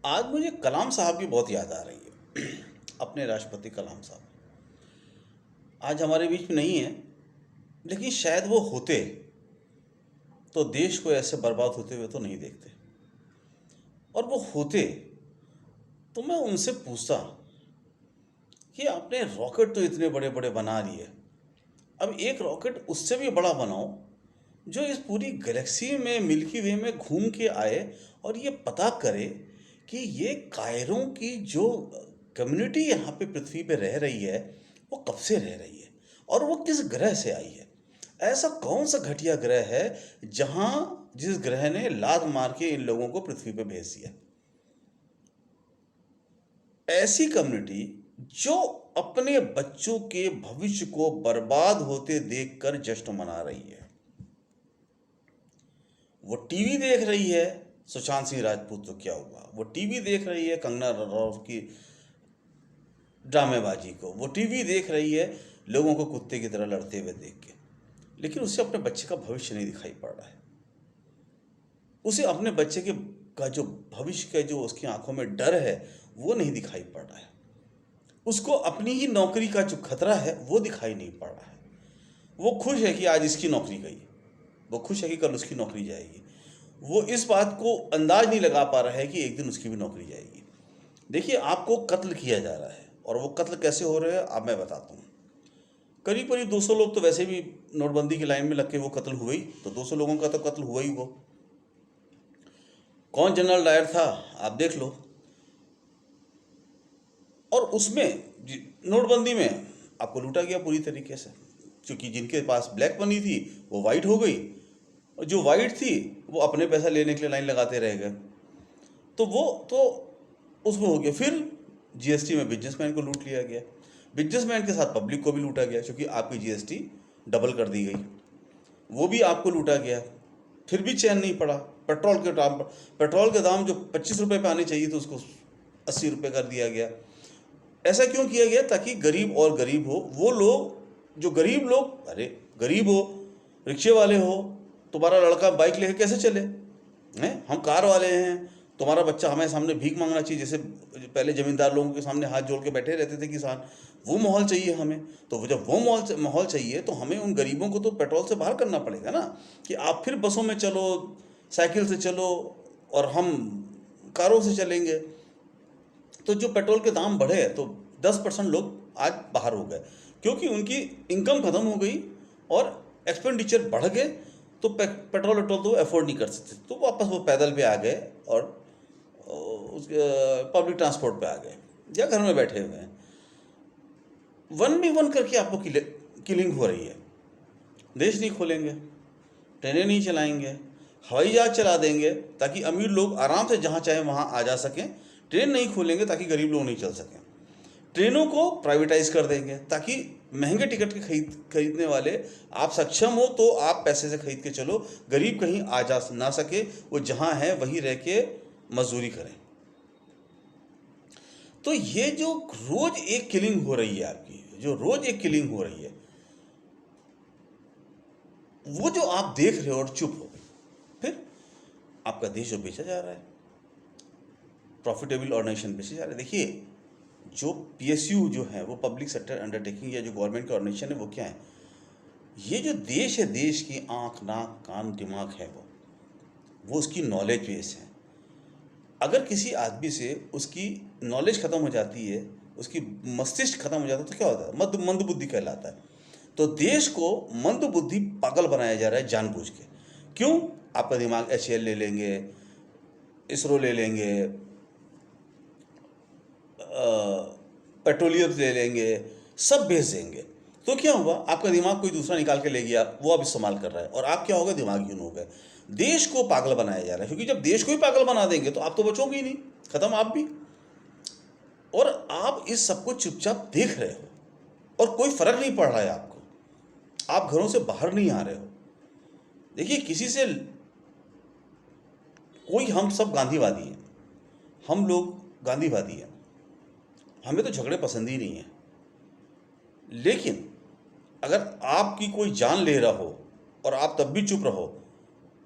आज मुझे कलाम साहब की बहुत याद आ रही है। अपने राष्ट्रपति कलाम साहब आज हमारे बीच में नहीं है, लेकिन शायद वो होते तो देश को ऐसे बर्बाद होते हुए तो नहीं देखते। और वो होते तो मैं उनसे पूछता कि आपने रॉकेट तो इतने बड़े बड़े बना लिए, अब एक रॉकेट उससे भी बड़ा बनाओ जो इस पूरी गैलेक्सी में मिल्की वे में घूम के आए और ये पता करे कि ये कायरों की जो कम्युनिटी यहाँ पे पृथ्वी पे रह रही है वो कब से रह रही है और वो किस ग्रह से आई है। ऐसा कौन सा घटिया ग्रह है जहाँ जिस ग्रह ने लात मार के इन लोगों को पृथ्वी पे भेज दिया। ऐसी कम्युनिटी जो अपने बच्चों के भविष्य को बर्बाद होते देखकर जश्न मना रही है। वो टीवी देख रही है सुशांत सिंह राजपूत तो क्या हुआ, वो टीवी देख रही है कंगना रनौत की ड्रामेबाजी को, वो टीवी देख रही है लोगों को कुत्ते की तरह लड़ते हुए देख के, लेकिन उसे अपने बच्चे का भविष्य नहीं दिखाई पड़ रहा है। उसे अपने बच्चे के का जो भविष्य का जो उसकी आंखों में डर है वो नहीं दिखाई पड़ रहा है। उसको अपनी ही नौकरी का जो खतरा है वो दिखाई नहीं पड़ रहा है। वो खुश है कि आज इसकी नौकरी गई, वो खुश है कि कल उसकी नौकरी जाएगी। वो इस बात को अंदाज नहीं लगा पा रहा है कि एक दिन उसकी भी नौकरी जाएगी। देखिए, आपको कत्ल किया जा रहा है और वो कत्ल कैसे हो रहे हैं अब मैं बताता हूँ। करीब करीब 200 लोग तो वैसे भी नोटबंदी की लाइन में लग के वो कत्ल हुए ही, तो 200 लोगों का तो कत्ल हुआ ही। वो कौन जनरल डायर था आप देख लो। और उसमें नोटबंदी में आपको लूटा गया पूरी तरीके से, क्योंकि जिनके पास ब्लैक मनी थी वो वाइट हो गई और जो वाइट थी वो अपने पैसा लेने के लिए लाइन लगाते रह गए। तो वो तो उसमें हो गया। फिर जीएसटी में बिजनेसमैन को लूट लिया गया, बिजनेसमैन के साथ पब्लिक को भी लूटा गया, क्योंकि आपकी जीएसटी डबल कर दी गई, वो भी आपको लूटा गया। फिर भी चैन नहीं पड़ा। पेट्रोल के दाम जो 25 रुपये पे आने चाहिए थे उसको 80 रुपये कर दिया गया। ऐसा क्यों किया गया? ताकि गरीब और गरीब हो, वो लोग जो गरीब लोग, अरे गरीब हो, रिक्शे वाले हो, तुम्हारा लड़का बाइक लेके कैसे चले हैं, हम कार वाले हैं, तुम्हारा बच्चा हमें सामने भीख मांगना चाहिए, जैसे पहले जमींदार लोगों के सामने हाथ जोड़ के बैठे रहते थे किसान, वो माहौल चाहिए हमें। तो जब वो माहौल चाहिए तो हमें उन गरीबों को तो पेट्रोल से बाहर करना पड़ेगा ना, कि आप फिर बसों में चलो, साइकिल से चलो और हम कारों से चलेंगे। तो जो पेट्रोल के दाम बढ़े तो 10% लोग आज बाहर हो गए, क्योंकि उनकी इनकम खत्म हो गई और एक्सपेंडिचर बढ़ गए। तो पेट्रोल तो अफोर्ड नहीं कर सकते, तो वापस वो पैदल पे आ गए और उसके पब्लिक ट्रांसपोर्ट पे आ गए या घर में बैठे हुए हैं। वन बाई वन करके आपको किलिंग हो रही है। देश नहीं खोलेंगे, ट्रेनें नहीं चलाएंगे, हवाई जहाज चला देंगे ताकि अमीर लोग आराम से जहाँ चाहे वहाँ आ जा सकें, ट्रेन नहीं खोलेंगे ताकि गरीब लोग नहीं चल सकें, ट्रेनों को प्राइवेटाइज कर देंगे ताकि महंगे टिकट के खरीदने वाले आप सक्षम हो तो आप पैसे से खरीद के चलो, गरीब कहीं आ जा ना सके, वो जहाँ है वहीं रह के मजदूरी करें। तो ये जो रोज एक किलिंग हो रही है, आपकी जो रोज एक किलिंग हो रही है, वो जो आप देख रहे हो और चुप हो गए, फिर आपका देश जो बेचा जा रहा है, प्रॉफिटेबल ऑर्गेनाइजेशन बेचे जा रहे हैं। देखिए, जो पीएसयू जो है वो पब्लिक सेक्टर अंडरटेकिंग या जो गवर्नमेंट का ऑर्गेनाइजेशन है वो क्या है, ये जो देश है, देश की आंख नाक कान दिमाग है, वो उसकी नॉलेज बेस है। अगर किसी आदमी से उसकी नॉलेज खत्म हो जाती है, उसकी मस्तिष्क खत्म हो जाता है, तो क्या होता है? मंद बुद्धि कहलाता है। तो देश को मंद बुद्धि पागल बनाया जा रहा है जानबूझ के। क्यों? आपका दिमाग एचएएल ले लेंगे, इसरो ले लेंगे, पेट्रोलियम ले लेंगे, सब बेच देंगे। तो क्या हुआ? आपका दिमाग कोई दूसरा निकाल के ले गया, वो आप इस्तेमाल कर रहा है और आप क्या हो गए? दिमागहीन हो गए। देश को पागल बनाया जा रहा है, क्योंकि जब देश को ही पागल बना देंगे तो आप तो बचोगे ही नहीं, खत्म आप भी। और आप इस सबको चुपचाप देख रहे हो और कोई फर्क नहीं पड़ रहा है आपको, आप घरों से बाहर नहीं आ रहे हो। देखिए, किसी से कोई, हम सब गांधीवादी हैं, हम लोग गांधीवादी हैं, हमें तो झगड़े पसंद ही नहीं है। लेकिन अगर आपकी कोई जान ले रहा हो और आप तब भी चुप रहो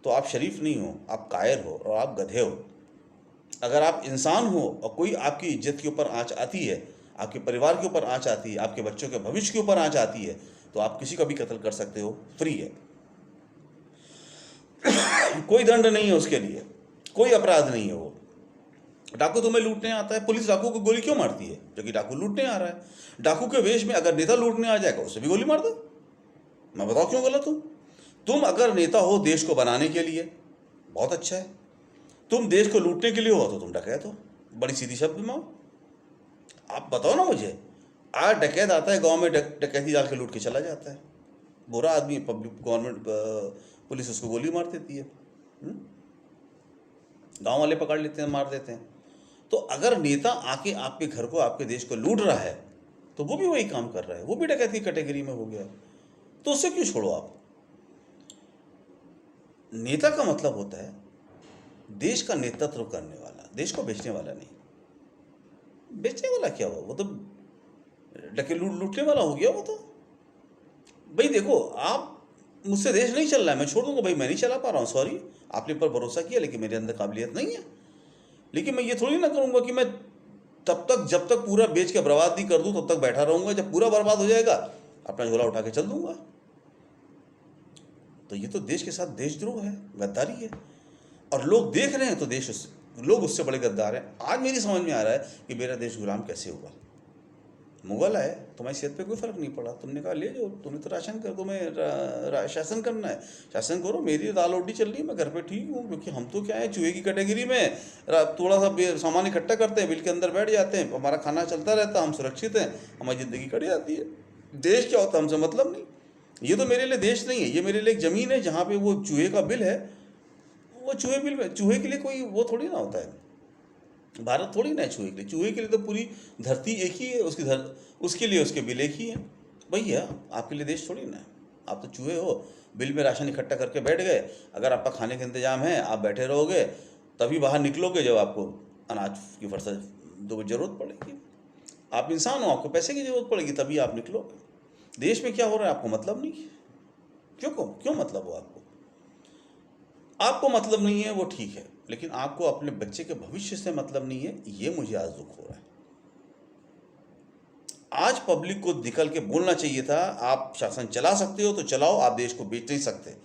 तो आप शरीफ नहीं हो, आप कायर हो और आप गधे हो। अगर आप इंसान हो और कोई आपकी इज्जत के ऊपर आँच आती है, आपके परिवार के ऊपर आँच आती है, आपके बच्चों के भविष्य के ऊपर आँच आती है, तो आप किसी का भी कत्ल कर सकते हो, फ्री है। कोई दंड नहीं है उसके लिए, कोई अपराध नहीं है वो। डाकू तुम्हें लूटने आता है, पुलिस डाकू को गोली क्यों मारती है? क्योंकि डाकू लूटने आ रहा है। डाकू के वेश में अगर नेता लूटने आ जाएगा, उसे भी गोली मार दो। मैं बताओ क्यों गलत हूं? तुम अगर नेता हो देश को बनाने के लिए, बहुत अच्छा है। तुम देश को लूटने के लिए हो तो तुम डकैत हो। बड़ी सीधी शब्द में हो। आप बताओ ना मुझे, आज डकैत आता है गांव में, डकैती डाल के लूट के चला जाता है, बुरा आदमी, पब्लिक गवर्नमेंट पुलिस उसको गोली मार देती है, गांव वाले पकड़ लेते हैं, मार देते हैं। तो अगर नेता आके आपके घर को, आपके देश को लूट रहा है, तो वो भी वही काम कर रहा है, वो भी डकैती कैटेगरी में हो गया, तो उससे क्यों छोड़ो आप? नेता का मतलब होता है देश का नेतृत्व करने वाला, देश को बेचने वाला नहीं। बेचने वाला क्या हुआ? वो तो डके लूटने वाला हो गया वो तो। भाई देखो, आप मुझसे देश नहीं चल रहा है, मैं छोड़ दूंगा भाई, मैं नहीं चला पा रहा हूँ, सॉरी, आपने पर भरोसा किया, लेकिन मेरे अंदर काबिलियत नहीं है। लेकिन मैं ये थोड़ी ना करूंगा कि मैं तब तक, जब तक पूरा बेच के बर्बाद नहीं कर दूं तब तक बैठा रहूंगा, जब पूरा बर्बाद हो जाएगा अपना झोला उठा के चल दूंगा। तो ये तो देश के साथ देशद्रोह है, गद्दारी है। और लोग देख रहे हैं तो लोग उससे बड़े गद्दार हैं। आज मेरी समझ में आ रहा है कि मेरा देश गुलाम कैसे हुआ। मुगल आए, तुम्हारी सेहत पे कोई फर्क नहीं पड़ा, तुमने कहा ले जाओ, तुम्हें तो राशन कर, तुम्हें शासन करना है, शासन करो, मेरी दाल रोटी चल रही है, मैं घर पे ठीक हूँ। क्योंकि हम तो क्या है, चूहे की कैटेगरी में, थोड़ा सा सामान इकट्ठा करते हैं, बिल के अंदर बैठ जाते हैं, हमारा खाना चलता रहता है, हम सुरक्षित हैं, हमारी ज़िंदगी कट जाती है। देश क्या होता है हमसे मतलब नहीं। ये तो मेरे लिए देश नहीं है, ये मेरे लिए एक ज़मीन है जहाँ पे वो चूहे का बिल है, वो चूहे बिल में, चूहे के लिए कोई वो थोड़ी ना होता है, भारत थोड़ी ना है चूहे के लिए। चूहे के लिए तो पूरी धरती एक ही है, उसके लिए उसके बिल एक ही है। भैया आपके लिए देश थोड़ी ना है, आप तो चूहे हो, बिल में राशन इकट्ठा करके बैठ गए। अगर आपका खाने का इंतजाम है, आप बैठे रहोगे, तभी बाहर निकलोगे जब आपको अनाज की ज़रूरत पड़ेगी। आप इंसान हो, आपको पैसे की ज़रूरत पड़ेगी, तभी आप निकलोगे। देश में क्या हो रहा है आपको मतलब नहीं। क्यों मतलब हो आपको? आपको मतलब नहीं है वो ठीक है, लेकिन आपको अपने बच्चे के भविष्य से मतलब नहीं है, ये मुझे आज दुख हो रहा है। आज पब्लिक को निकल के बोलना चाहिए था, आप शासन चला सकते हो तो चलाओ, आप देश को बेच नहीं सकते।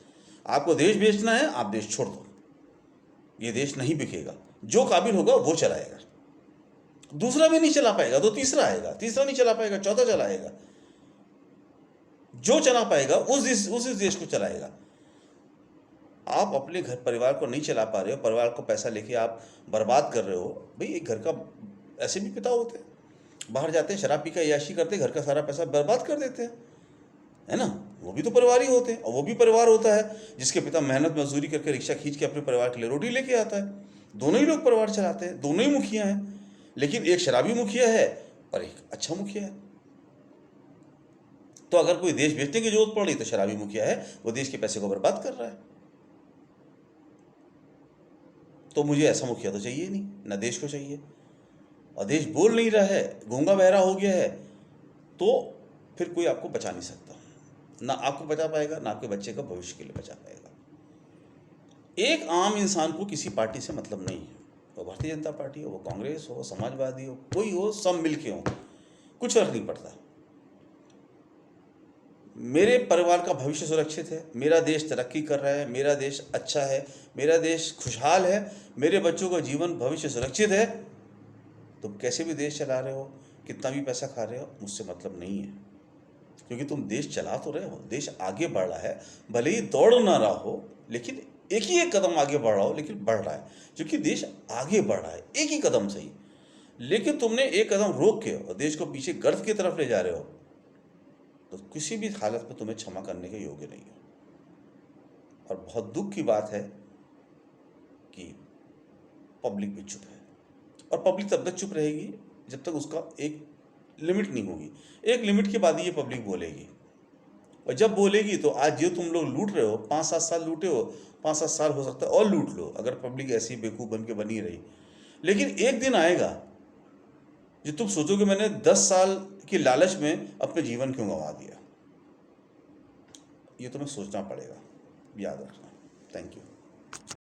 आपको देश बेचना है, आप देश छोड़ दो, ये देश नहीं बिकेगा। जो काबिल होगा वो चलाएगा, दूसरा भी नहीं चला पाएगा तो तीसरा आएगा, तीसरा नहीं चला पाएगा चौथा चलाएगा, जो चला पाएगा उस देश को चलाएगा। आप अपने घर परिवार को नहीं चला पा रहे हो, परिवार को पैसा लेके आप बर्बाद कर रहे हो। भाई एक घर का, ऐसे भी पिता होते हैं, बाहर जाते हैं, शराब पी कर अय्याशी करते हैं, घर का सारा पैसा बर्बाद कर देते हैं, है ना? वो भी तो परिवार ही होते हैं। और वो भी परिवार होता है जिसके पिता मेहनत मजदूरी करके रिक्शा खींच के अपने परिवार के लिए रोटी लेके आता है। दोनों ही लोग परिवार चलाते हैं, दोनों ही मुखिया हैं, लेकिन एक शराबी मुखिया है और एक अच्छा मुखिया है। तो अगर कोई देश बेचने की जरूरत पड़ रही तो शराबी मुखिया है, वो देश के पैसे को बर्बाद कर रहा है। तो मुझे ऐसा मुखिया तो चाहिए नहीं, ना देश को चाहिए। और देश बोल नहीं रहा है, गूंगा बहरा हो गया है, तो फिर कोई आपको बचा नहीं सकता, ना आपको बचा पाएगा, ना आपके बच्चे का भविष्य के लिए बचा पाएगा। एक आम इंसान को किसी पार्टी से मतलब नहीं है, वो भारतीय जनता पार्टी हो, वो कांग्रेस हो, समाजवादी हो, कोई हो, सब मिलके हो, कुछ फर्क नहीं पड़ता। मेरे परिवार का भविष्य सुरक्षित है, मेरा देश तरक्की कर रहा है, मेरा देश अच्छा है, मेरा देश खुशहाल है, मेरे बच्चों का जीवन भविष्य सुरक्षित है। तुम कैसे भी देश चला रहे हो, कितना भी पैसा खा रहे हो, मुझसे मतलब नहीं है। क्योंकि तुम देश चला तो रहे हो, देश आगे बढ़ रहा है, भले ही दौड़ ना रहा हो, लेकिन एक ही एक कदम आगे बढ़ रहा हो, लेकिन बढ़ रहा है। क्योंकि देश आगे बढ़ रहा है, एक ही कदम सही, लेकिन तुमने एक कदम रोक के और देश को पीछे गर्त की तरफ ले जा रहे हो, तो किसी भी हालत में तुम्हें क्षमा करने के योग्य नहीं हो। और बहुत दुख की बात है कि पब्लिक भी चुप है, और पब्लिक तब तक चुप रहेगी जब तक उसका एक लिमिट नहीं होगी। एक लिमिट के बाद ही ये पब्लिक बोलेगी, और जब बोलेगी तो आज जो तुम लोग लूट रहे हो, 5-7 साल लूटे हो, 5-7 साल हो सकता है और लूट लो, अगर पब्लिक ऐसी बेवकूफ़ बन के बनी रही। लेकिन एक दिन आएगा जो तुम सोचोगे मैंने 10 साल की लालच में अपने जीवन क्यों गंवा दिया। ये तुम्हें सोचना पड़ेगा, याद रखना। Thank you.